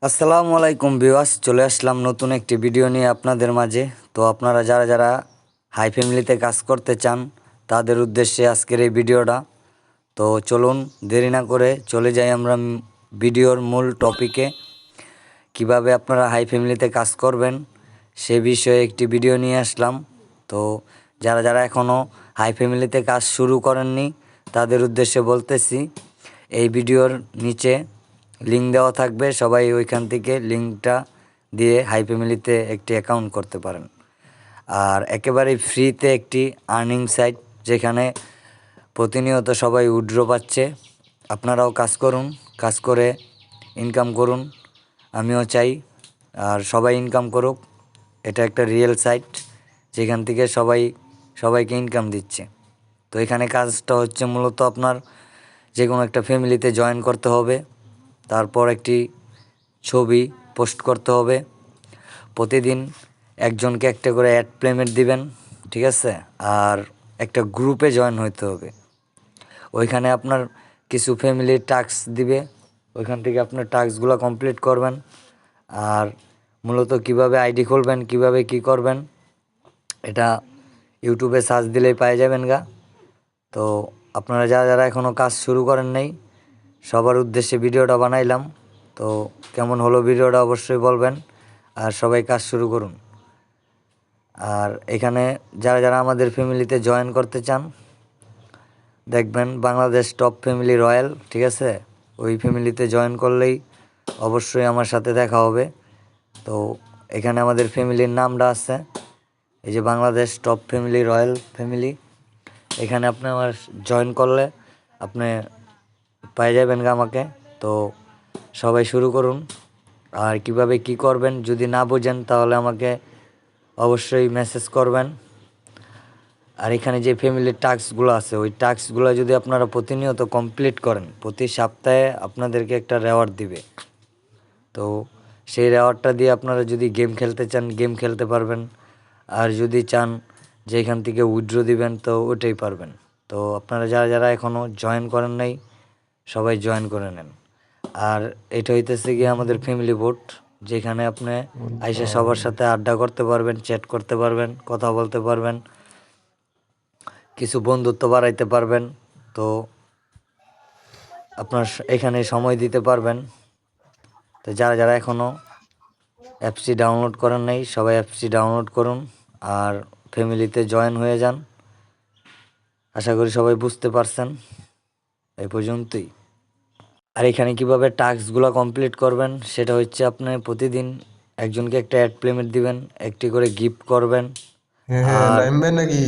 আসসালামু আলাইকুম ভিউয়ার্স, চলে আসলাম নতুন একটি ভিডিও নিয়ে আপনাদের মাঝে। তো আপনারা যারা যারা হাই ফ্যামিলিতে কাজ করতে চান তাদের উদ্দেশ্যে আজকের এই ভিডিওটা। তো চলুন দেরি না করে চলে যাই আমরা ভিডিওর মূল টপিকে। কিভাবে আপনারা হাই ফ্যামিলিতে কাজ করবেন সে বিষয়ে একটি ভিডিও নিয়ে আসলাম। তো যারা যারা এখনও হাই ফ্যামিলিতে কাজ শুরু করেননি তাদের উদ্দেশ্যে বলতেছি, এই ভিডিওর নিচে লিঙ্ক দেওয়া থাকবে, সবাই ওইখান থেকে লিঙ্কটা দিয়ে হাই ফ্যামিলিতে একটি অ্যাকাউন্ট করতে পারেন। আর একেবারেই ফ্রিতে একটি আর্নিং সাইট, যেখানে প্রতিনিয়ত সবাই উইথড্র পাচ্ছে। আপনারাও কাজ করুন, কাজ করে ইনকাম করুন, আমিও চাই আর সবাই ইনকাম করুক। এটা একটা রিয়েল সাইট যেখান থেকে সবাইকে ইনকাম দিচ্ছে। তো এখানে কাজটা হচ্ছে মূলত আপনার যে কোনো একটা ফ্যামিলিতে জয়েন করতে হবে, তারপর একটি ছবি পোস্ট করতে হবে, প্রতিদিন একজনকে একটা করে অ্যাড পেমেন্ট দিবেন, ঠিক আছে? আর একটা গ্রুপে জয়েন হইতে হবে। ওইখানে আপনার কিছু ফ্যামিলি টাস্ক দিবে, ওইখান থেকে আপনার টাস্কগুলো কমপ্লিট করবেন। আর মূলত কিভাবে আইডি খুলবেন, কিভাবে কি করবেন, এটা ইউটিউবে সার্চ দিলেই পাই যাবেন গা। তো আপনারা যারা যারা এখনও কাজ শুরু করেন নাই সবার উদ্দেশ্যে ভিডিওটা বানাইলাম। তো কেমন হলো ভিডিওটা অবশ্যই বলবেন, আর সবাই কাজ শুরু করুন। আর এখানে যারা যারা আমাদের ফ্যামিলিতে জয়েন করতে চান, দেখবেন বাংলাদেশ টপ ফ্যামিলি রয়্যাল, ঠিক আছে? ওই ফ্যামিলিতে জয়েন করলেই অবশ্যই আমার সাথে দেখা হবে। তো এখানে আমাদের ফ্যামিলির নামটা আছে, এই যে Bangladesh top family royal family. এখানে আপনি আমার জয়েন করলে আপনি পাই যাবেন গা আমাকে। তো সবাই শুরু করুন। আর কিভাবে কি করবেন যদি না বোঝেন তাহলে আমাকে অবশ্যই মেসেজ করবেন। আর এখানে যে ফ্যামিলির টাস্কগুলো আছে, ওই টাস্কগুলো যদি আপনারা প্রতিনিয়ত কমপ্লিট করেন, প্রতি সপ্তাহে আপনাদেরকে একটা রেওয়ার্ড দিবে। তো সেই রেওয়ার্ডটা দিয়ে আপনারা যদি গেম খেলতে চান গেম খেলতে পারবেন, আর যদি চান যে এখান থেকে উইথড্র দিবেন তো ওটাই পারবেন। তো আপনারা যারা যারা এখনও জয়েন করেন নাই সবাই জয়েন করে নেন। আর এটা হইতেছে গিয়ে আমাদের ফ্যামিলি বোট, যেখানে আপনি আইসা সবার সাথে আড্ডা করতে পারবেন, চ্যাট করতে পারবেন, কথা বলতে পারবেন, কিছু বন্ধুত্ব বাড়াইতে পারবেন। তো আপনার এখানে সময় দিতে পারবেন। তো যারা যারা এখনও অ্যাপসটি ডাউনলোড করেন নাই সবাই অ্যাপসটি ডাউনলোড করুন আর ফ্যামিলিতে জয়েন হয়ে যান। আশা করি সবাই বুঝতে পারছেন। এই পর্যন্তই। আর এখানে কিভাবে টাস্কগুলো কমপ্লিট করবেন সেটা হচ্ছে, আপনি প্রতিদিন একজনকে একটা অ্যাড পেমেন্ট দিবেন, একটি করে গিফট করবেন। হ্যাঁ হ্যাঁ, আর নামবেন নাকি?